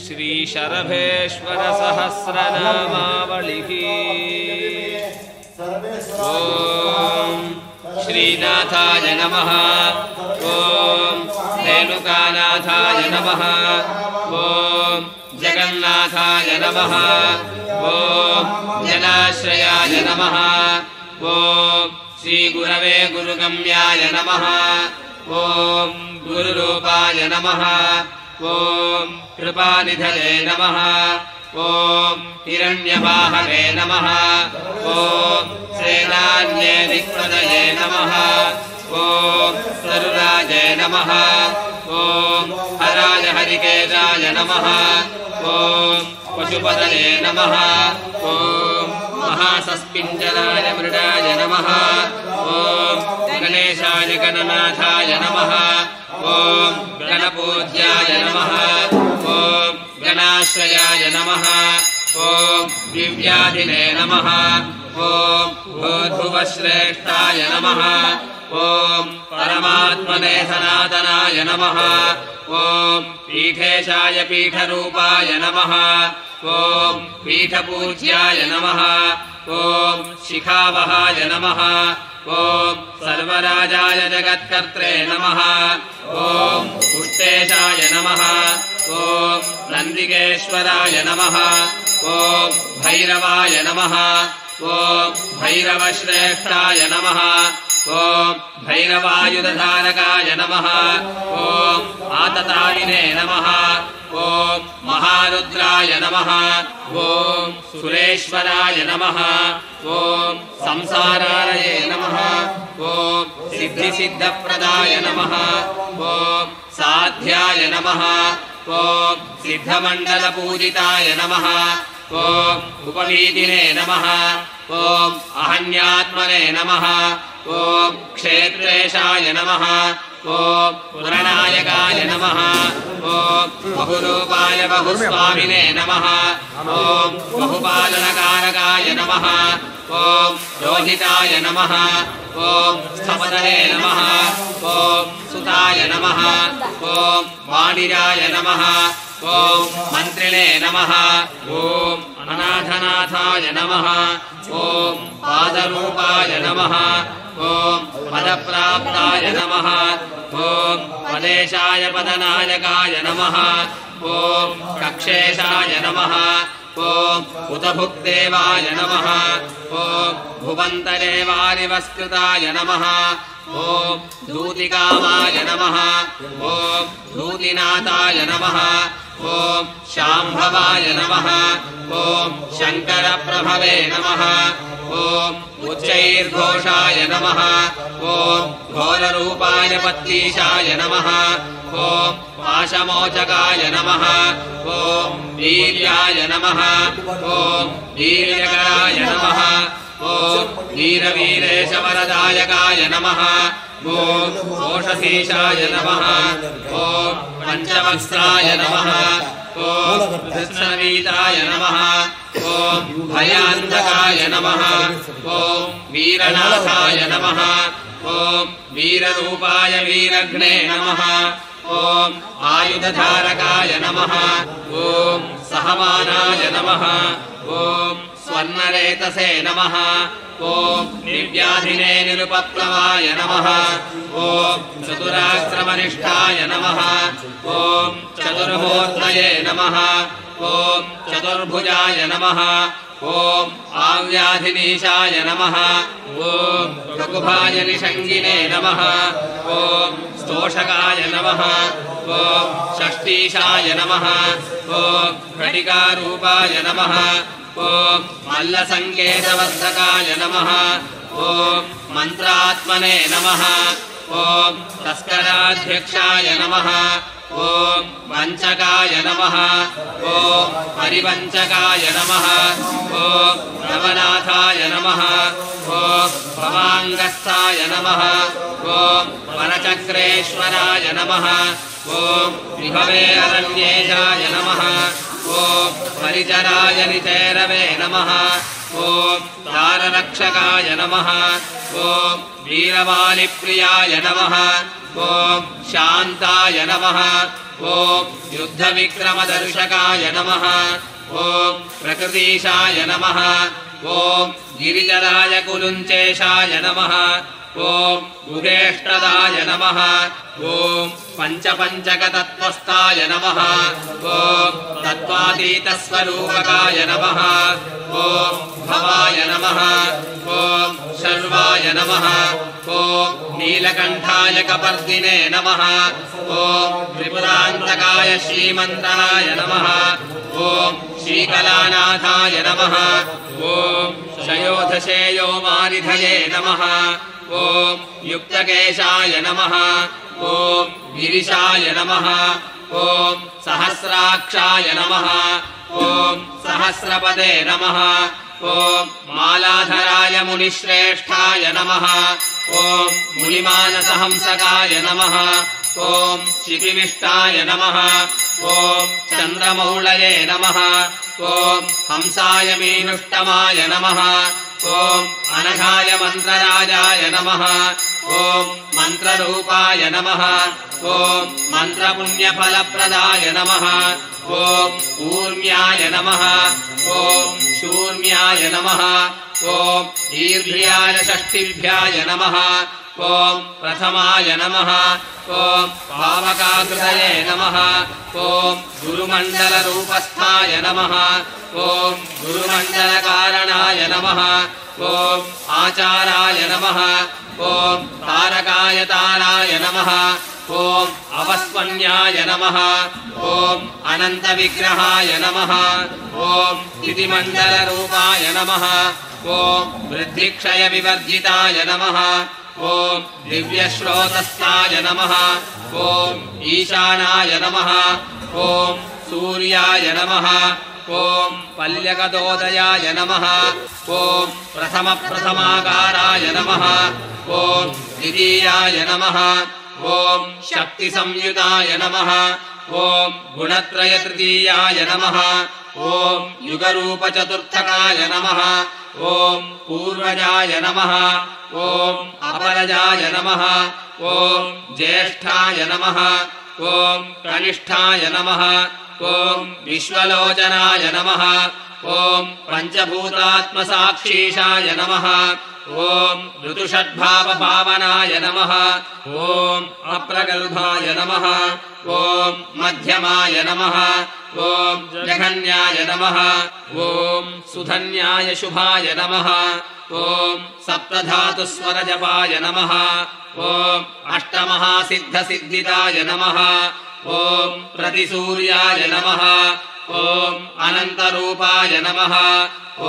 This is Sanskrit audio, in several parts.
श्री शरभेश्वर सहस्रनामावलिः ओम श्रीनाथाय नमः ओम रेणुकानाथाय नमः ओम जगन्नाथाय नमः ओम जनाश्रयाय नमः ओम श्री गुरवे गुरुगम्याय नमः ओम गुरुरूपाय नमः ओम कृपानिधये नमः ओम हिरण्यवाहवे नमः ओम सेनान्ये दिक्पदये नमः ओम तरुराजे नमः ओम हराय हरिकेशाय नमः ओम पशुपतये नमः ओम महासस्पिञ्जराय मृडाय नमः ओम गणेशाय गणनाथाय नमः ओम गणपूज्याय नमः ओम गणाश्रयाय नमः ओम दिव्याधिने नमः ओम भूर्भुवश्रेष्ठाय नमः ओम परमात्मने सनातनाय नमः ओम पीठेशाय पीठरूपाय नमः ओम पीठपूज्याय नमः ओम शिखावहाय नमः ओम सर्वराजाय जगत्कर्त्रे नमः ओम पुष्टेशाय नमः ओम नन्दिकेश्वराय नमः ओम भैरवाय नमः ओम भैरवश्रेष्ठाय नमः ओम भैरवायुधधारकाय नमः ओम आततायिने नमः ओम महारुद्राय नमः ओम सुरेश्वराय नमः ओम संसारारये नमः ओम सिद्धिसिद्धप्रदाय नमः ओम साध्याय नमः ओम सिद्धमण्डलपूजिताय नमः ओम उपवीदिने नमः ओम अहन्यात्मने नमः ओम क्षेत्रेशाय नमः ओम पुरनायकाय नमः ओम बहुरूपाय बहुस्वामिने नमः ओम बहुपालनकारकाय नमः ओम रोहिताय नमः ओम स्थपतये नमः ओम सुताय नमः ओम वाणिजाय नमः ओम मन्त्रिणे नमः ओम अनाथनाथाय नमः ओम पादरूपाय नमः ओम पदप्राप्ताय नमः ओम पदेशाय पदनायकाय नमः ओम कक्षेशाय नमः ओम उतभुक्देवाय नमः ओम भुवन्तरे वारिवस्कृताय नमः ओम दूतिकामाय नमः ओम दूतिनाथाय नमः ओम शाम्भवाय नमः ओम शङ्करप्रभवे नमः ओम उच्चैर्घोषाय नमः ओम घोररूपाय पत्तीशाय नमः ओम पाशमोचकाय नमः ओम वीर्याय नमः ओम वीर्यकराय नमः ओम वीरवीरेशवरदायकाय नमः ओम घोषधीशाय नमः ओम पञ्चवक्त्राय नमः ओम कृष्णवीताय नमः ओम भयान्तकाय नमः ओम वीरनाथाय नमः ओम वीररूपाय वीरघ्ने नमः ओम आयुधधारकाय नमः ओम सहमानाय नमः ओम स्वर्णरेतसे नमः ओम दिव्याधिने निरुपप्लवाय नमः ओम चतुराक्रमनिष्ठाय नमः ओम चतुर्होत्रये नमः ओम चतुर्भुजाय नमः ओम आव्याधिनीशाय नमः ओम रघुभाय निषङ्गिने नमः ओम स्तोषकाय नमः ओम षष्ठीशाय नमः ओम घटिकारूपाय नमः ओम मल्लसङ्केतवर्धकाय नमः ओम मन्त्रात्मने नमः ओम तस्कराध्यक्षाय नमः ओम वञ्चकाय नमः ओम परिवञ्चकाय नमः ओम नवनाथाय नमः ओम भवाङ्गस्थाय नमः ओम वनचक्रेश्वराय नमः ओम विभवे अरण्येशाय नमः ओम परिचराय निचैरवे नमः ओम ताररक्षकाय नमः ओम वीरवालिप्रियाय नमः ॐ शान्ताय नमः ॐ युद्धविक्रमदर्शकाय नमः ॐ प्रकृतीशाय नमः ॐ गिरिजराय कुलुञ्चेशाय नमः ॐ गुहेष्टदाय नमः ॐ पञ्चपञ्चकतत्त्वस्थाय नमः ॐ तत्त्वातीतस्वरूपकाय नमः ॐ भवाय नमः ॐ शर्वाय नमः ॐ नीलकण्ठाय कपर्दिने नमः ॐ त्रिपुरान्तकाय श्रीमन्त्राय नमः ॐ श्रीकलानाथाय नमः ॐ शयोधशेयो मारिधये नमः ॐ युक्तकेशाय नमः ॐ गिरिशाय नमः ॐ सहस्राक्षाय नमः ॐ सहस्रपदे नमः ॐ मालाधराय मुनिश्रेष्ठाय नमः ॐ मुनिमानसहंसकाय नमः ॐ शिपिविष्टाय नमः ॐ चन्द्रमौळये नमः ॐ हंसाय मीनुष्टमाय नमः ॐ अनघाय मन्त्रराजाय नमः ॐ मन्त्ररूपाय नमः ॐ मन्त्रपुण्यफलप्रदाय नमः ॐ ऊर्म्याय नमः ॐ शूर्म्याय नमः ॐ ईर्भ्याय षष्टिभ्याय नमः ॐ प्रथमाय नमः ॐ पावकाकृतये नमः ॐ गुरुमण्डलरूपस्थाय नमः ॐ गुरुमण्डलकारणाय नमः ॐ आचाराय नमः ॐ तारकाय ताराय नमः ॐ अवस्वन्याय नमः ॐ अनन्तविग्रहाय नमः ॐ तिथिमण्डलरूपाय नमः ॐ वृद्धिक्षयविवर्जिताय नमः ॐ दिव्यश्रोतस्थाय नमः ॐ ईशानाय नमः ॐ सूर्याय नमः ॐ पल्यकदोदयाय नमः ॐ प्रथमप्रथमाकाराय नमः ॐ द्वितीयाय नमः ॐ शक्तिसंयुताय नमः ॐ गुणत्रयतृतीयाय नमः ॐ युगरूपचतुर्थकाय नमः ॐ पूर्वजाय नमः ॐ अपरजाय नमः ॐ ज्येष्ठाय नमः ॐ कनिष्ठाय नमः ॐ विश्वलोचनाय नमः ॐ पञ्चभूतात्मसाक्षीशाय नमः ॐ ऋतुषड्भावभावनाय नमः ॐ अप्रगल्भाय नमः ॐ मध्यमाय नमः ॐ जघन्याय नमः ॐ सुधन्याय शुभाय नमः ॐ सप्तधातुस्वरजपाय नमः ॐ अष्टमहासिद्धसिद्धिदाय नमः ॐ प्रतिसूर्याय नमः ॐ अनन्तरूपाय नमः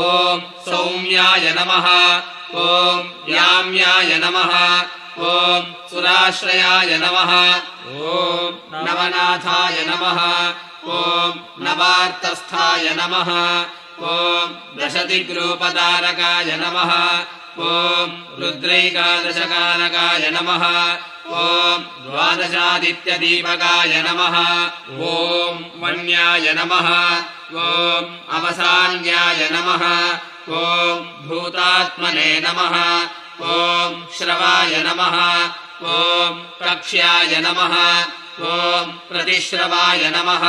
ॐ सौम्याय नमः ॐ याम्याय नमः ॐ सुराश्रयाय नमः ॐ नवनाथाय नमः ॐ नवार्तस्थाय नमः ॐ दशदिग्रूपतारकाय नमः ॐ रुद्रैकादशकालकाय नमः ॐ द्वादशादित्यदीपकाय नमः ॐ मन्याय नमः ॐ अवसान्याय नमः ॐ भूतात्मने नमः ॐ श्रवाय नमः ॐ कक्ष्याय नमः ॐ प्रतिश्रवाय नमः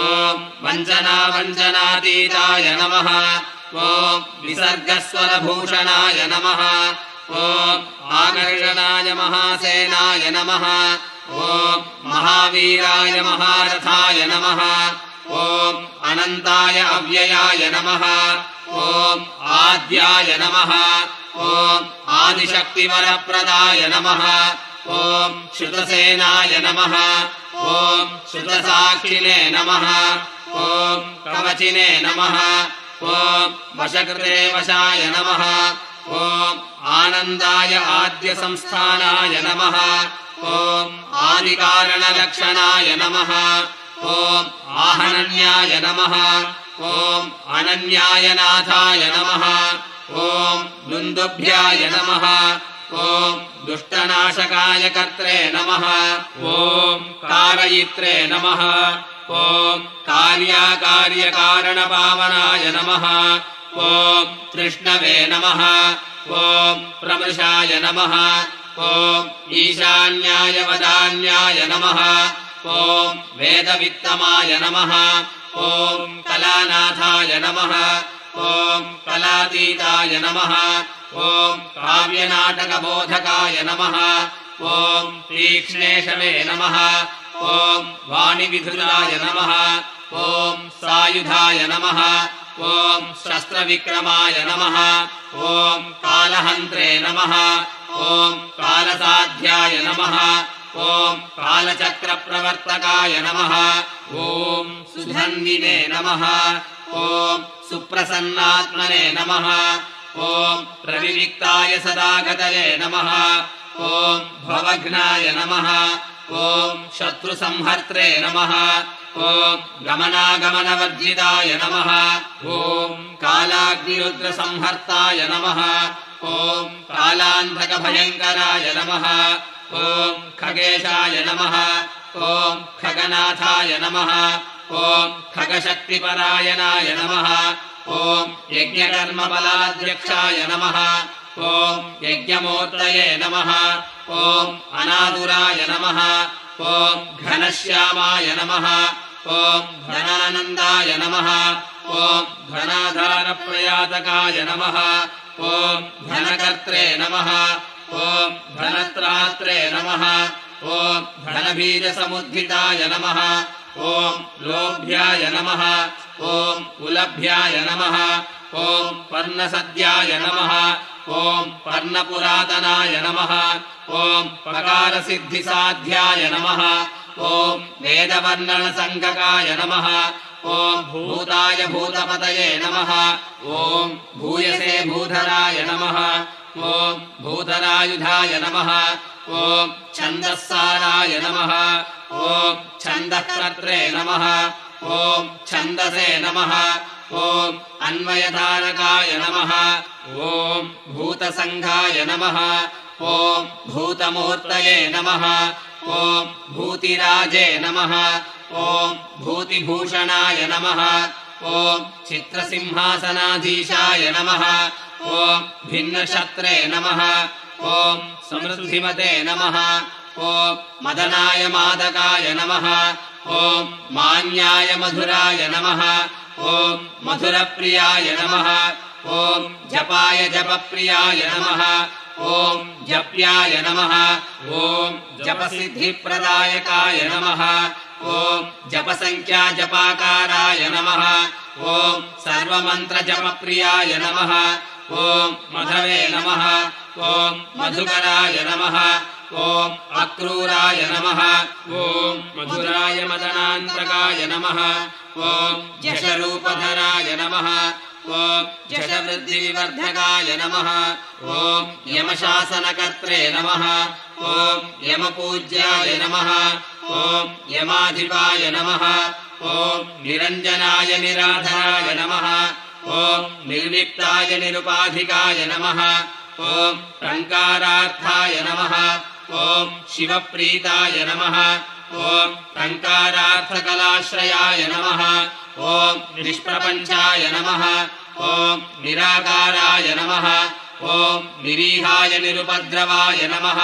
ॐ वञ्चनातीताय नमः ॐ विसर्गस्वरभूषणाय नमः ॐ आकर्षणाय महासेनाय नमः ॐ महावीराय महारथाय नमः ॐ अनन्ताय अव्ययाय नमः ॐ आद्याय नमः ॐ आदिशक्तिवरप्रदाय नमः ॐ श्रुतसेनाय नमः ॐ श्रुतसाक्षिणे नमः ॐ कवचिने नमः ॐ वशकृते वशाय नमः ॐ आनन्दाय आद्यसंस्थानाय नमः ॐ आदिकारणलक्षणाय नमः ॐ आहनन्याय नमः ॐ अनन्याय नाथाय नमः ॐ दुन्दुभ्याय नमः ॐ दुष्टनाशकाय कर्त्रे नमः ॐ कारयित्रे नमः ॐ कार्याकार्यकारणपावनाय नमः ॐ कृष्णवे नमः ॐ प्रमृषाय नमः ॐ ईशान्याय वदान्याय नमः ॐ वेदवित्तमाय नमः ॐ कलानाथाय नमः ॐ कलातीताय नमः ॐ काव्यनाटकबोधकाय नमः ॐ तीक्ष्णेशवे नमः ॐ वाणिविधुराय नमः ॐ सायुधाय नमः ॐ शस्त्रविक्रमाय नमः ॐ कालहन्त्रे नमः ॐ कालसाध्याय नमः ॐ कालचक्रप्रवर्तकाय नमः ॐ सुधन्विने नमः ॐ सुप्रसन्नात्मने नमः ॐ प्रविविक्ताय सदागतये नमः ॐ भवघ्नाय नमः ॐ शत्रुसंहर्त्रे नमः ॐ गमनागमनवर्जिताय नमः ॐ कालाग्निरुद्रसंहर्ताय नमः ॐ कालान्धकभयङ्कराय नमः ॐ खगेशाय नमः ॐ खगनाथाय नमः ॐ खगशक्तिपरायणाय नमः ॐ यज्ञकर्मबलाध्यक्षाय नमः ॐ यज्ञमूर्तये नमः ॐ अनादुराय नमः ॐ घनश्यामाय नमः ॐ धनानन्दाय नमः ॐ धनाधारप्रयातकाय नमः ॐ धनकर्त्रे नमः ॐ धनत्रात्रे नमः ॐ धनबीजसमुद्धिताय नमः ॐ लोभ्याय नमः ॐ उलभ्याय नमः ॐ पर्णसद्याय नमः ॐ पर्णपुरातनाय नमः ॐ पकारसिद्धिसाध्याय नमः ॐ वेदवर्णनसङ्गकाय नमः ॐ भूताय भूतपतये नमः ॐ भूयसे भूधराय नमः ॐ भूधरायुधाय नमः ॐ छन्दस्साराय नमः ॐ छन्दःकर्त्रे नमः ॐ छन्दसे नमः ॐ अन्वयधारकाय नमः ॐ भूतसङ्घाय नमः ॐ भूतमूर्तये नमः ॐ भूतिराजे नमः ॐ भूतिभूषणाय नमः ॐ चित्रसिंहासनाधीशाय नमः ॐ भिन्नशत्रे नमः ॐ समृद्धिमते नमः ॐ मदनाय मादकाय नमः ॐ मान्याय मधुराय नमः ॐ मधुरप्रियाय नमः ॐ जपाय जपप्रियाय नमः ॐ जप्याय नमः ॐ जपसिद्धिप्रदायकाय नमः ॐ जपसङ्ख्याजपाकाराय नमः ॐ सर्वमन्त्रजपप्रियाय नमः ॐ मधवे नमः ॐ मधुकराय नमः ॐ अक्रूराय नमः ॐ मधुराय मदनान्तकाय नमः ॐ जशरूपधराय नमः ॐ जशवृद्धिविवर्धकाय नमः ॐ यमशासनकर्त्रे नमः ॐ यमपूज्याय नमः ॐ यमाधिपाय नमः ॐ निरञ्जनाय निराधराय नमः ॐ निर्लिप्ताय निरुपाधिकाय नमः ॐ टङ्कारार्थाय नमः ॐ शिवप्रीताय नमः ॐ टङ्कारार्थकलाश्रयाय नमः ॐ निष्प्रपञ्चाय नमः ॐ निराकाराय नमः ॐ निरीहाय निरुपद्रवाय नमः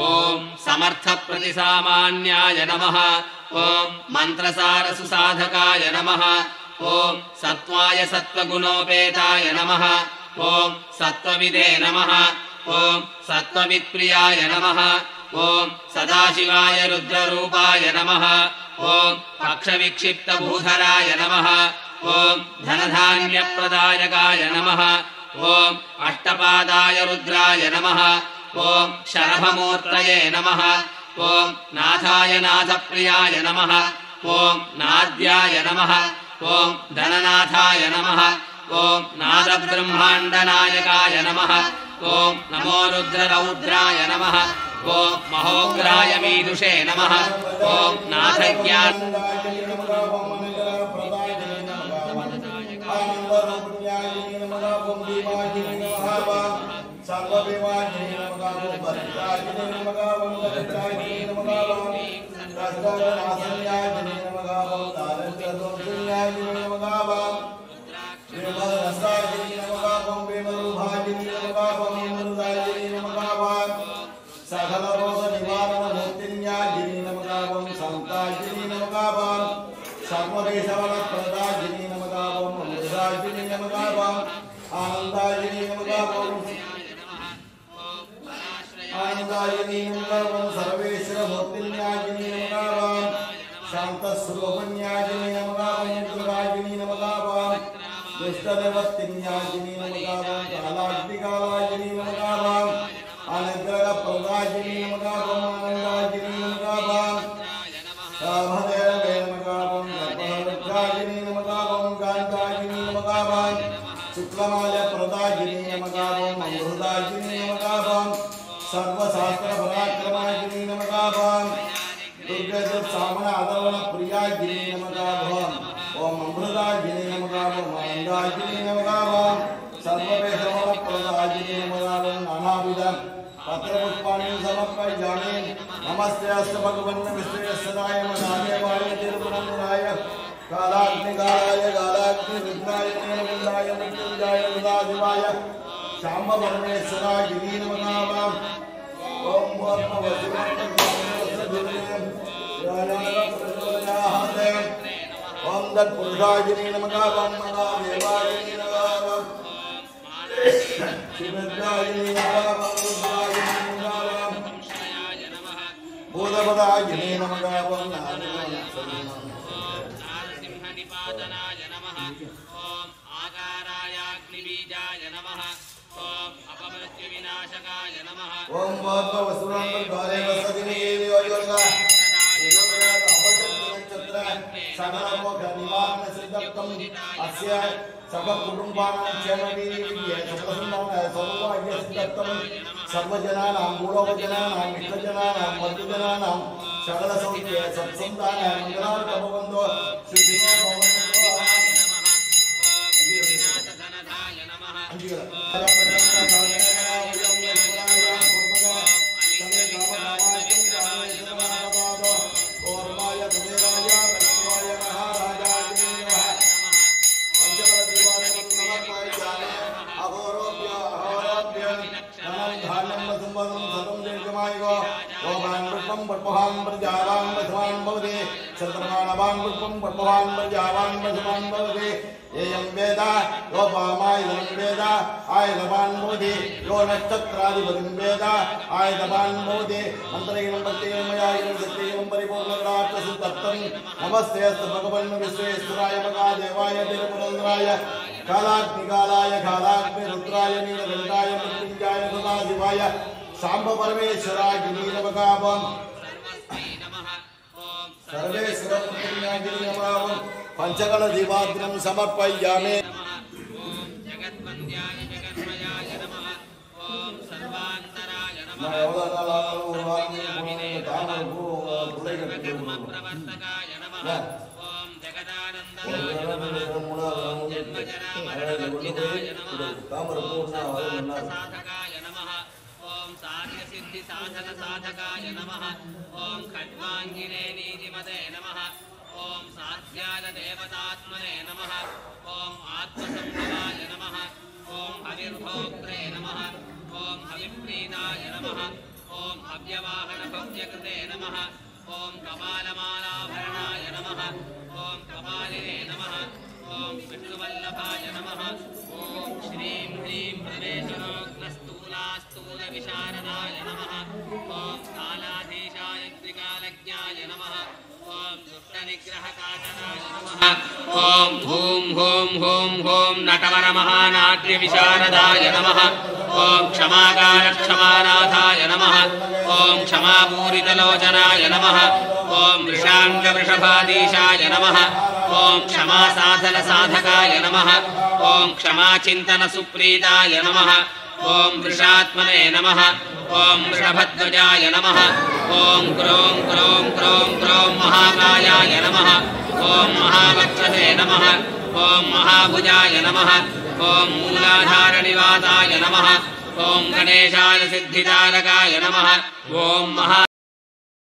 ॐ समर्थप्रतिसामान्याय नमः ॐ मन्त्रसारसुसाधकाय नमः ॐ सत्त्वाय सत्त्वगुणोपेताय नमः ॐ सत्त्वविदे नमः ॐ सत्त्ववित्प्रियाय नमः ॐ सदाशिवाय रुद्ररूपाय नमः ॐ पक्षविक्षिप्तभूधराय नमः ॐ धनधान्यप्रदायकाय नमः ॐ अष्टपादाय रुद्राय नमः ॐ शरभमूर्तये नमः ॐ नाथाय नाथप्रियाय नमः ॐ नाद्याय नमः ॐ धननाथाय नमः ॐ नादब्रह्माण्डनायकाय नमः ॐ नमो रुद्ररौद्राय नमः ॐ महोग्राय मीदुषे नमः ॐ नाथज्ञान सर्वराजिनी नमगावाम सर्वदेशवरप्रदाजिनी नमगावाम अमृताजिनी नमगावाम आनंदाजिनी नमगावाम आनंदाजिनी नमगावाम सर्वेश्वरमूर्तिन्याजिनी नमगावाम शांतस्वरूपन्याजिनी नमगावाम दुर्गाजिनी नमगावाम दुष्टनिवृत्तिन्याजिनी नमगावाम कालाग्निकालाजिनी नमगावाम अनुग्रहप्रदाजिनी नमगावाम आनंदाजिनी नमगावाम सामदेव नमगावाम नर्मदाजिनी नमगावाम गांधाजिनी नमगावाम शुक्लमाल्यप्रदाजिनी नमगावाम अमृताजिनी नमगावाम सर्वशास्त्रपराक्रमाजिनी नमगावाम दुर्गदुर्सामन अधर्वण प्रियाजिनी नमगावाम ओम अमृताजिनी नमगावाम आनंदाजिनी नमगावाम सर्ववेदप्रदाजिनी नमगावाम नानाविध पत्रपुष्पाणि समर्पयामि नमस्ते अस्तु भगवन् विश्वेश्वराय महादेवाय तिरुपुरन्दराय कालाग्निकालाय कालाग्निरुद्राय नीलकण्ठाय मृत्युञ्जयाय सदाशिवाय शाम्ब परमेश्वराय गिरि नमः ओम ओम तत्पुरुषाय गिरि नमः ओम महादेवाय नमः शिवज्ञाय नमः रुद्राय नमः भूतपदाय नमः ओम नारसिंहनिपातनाय नमः ओम आकारायाग्निबीजाय नमः ओम अपमृत्युविनाशकाय नमः ओम भवत्वसुरान्तर्गारे वसतिनि योजना सकलमोघनिवारणसिद्धत्वम् अस्य सर्वकुटुम्बानां क्षेमवीर्ये सर्वसौभाग्यसिद्धत्वम् सर्वजनानां भूलोकजनानां मित्रजनानां बन्धुजनानां सकलसौख्य सत्सन्तानां मङ्गलार्थभवन्तो शुद्धिनो भवन्तु धनधाय नमः पद्मवान् प्रजावान् बधवान् भवति चन्द्रमानवान् पुष्पं पद्मवान् प्रजावान् बधवान् भवति येयं वेद यो वामायुधं वेद आयुधवान् भवति यो नक्षत्राधिपतिं वेद आयुधवान् भवति मन्त्रहीनं भक्तिहीनं मयाहीनं शक्तिहीनं परिपूर्णग्राहकसिद्धत्वं नमस्ते अस्तु भगवन् विश्वेश्वराय महादेवाय तिरुपुरन्दराय कालाग्निकालाय कालाग्निरुद्राय नीलकण्ठाय मृत्युञ्जयाय सदाशिवाय शाम्ब परमेश्वराय गिरि नमः सर्वेश्वरमूर्तिन्याजिनी नमः पंचगण दीपाग्निं समर्पयामि जगद्वन्द्याय जगन्मयाय नमः ओम सर्वान्तराय नमः सर्वकर्मप्रवर्तकाय नमः ओम जगदानन्दनाय नमः ओम जन्मजरामरणवर्जिताय नमः ओम सर्वार्थसाधकाय नमः ओम साध्यसिद्धिसाधनसाधकाय नमः ओम खड्वाङ्गिने नीतिमते नमः ओम साध्यायदेवतात्मने नमः ओम आत्मसंभवाय नमः ओम हविर्भोक्त्रे नमः ओम हविप्रीताय नमः ओम हव्यवाहनभव्यकृते नमः ओम कपालमालाभरणाय नमः ओम कपालिने नमः ओम विष्णुवल्लभाय नमः ओम श्रीं ह्रीं प्रवेशनोग्नस्थूलास्थूलविशारदाय नमः ओम कालाधीशाय त्रिकालज्ञाय नमः ओम दुष्टनिग्रहकातराय नमः ओम हूं हूं हूं हूं नटवरमहानाट्यविशारदाय नमः ओम क्षमाकारक्षमानाथाय नमः ओम क्षमापूरितलोचनाय नमः ओम वृषाङ्गवृषभाधीशाय नमः ओम क्षमासाधनसाधकाय नमः ओम क्षमाचिन्तनसुप्रीताय नमः ओम वृषात्मने नमः ओम वृषभध्वजाय नमः ओम क्रों क्रों क्रों क्रों महाकायाय नमः ओम महावक्षसे नमः ओम महाभुजाय नमः ओम मूलाधारनिवासाय नमः ओम गणेशाय सिद्धिदारकाय नमः ओम महा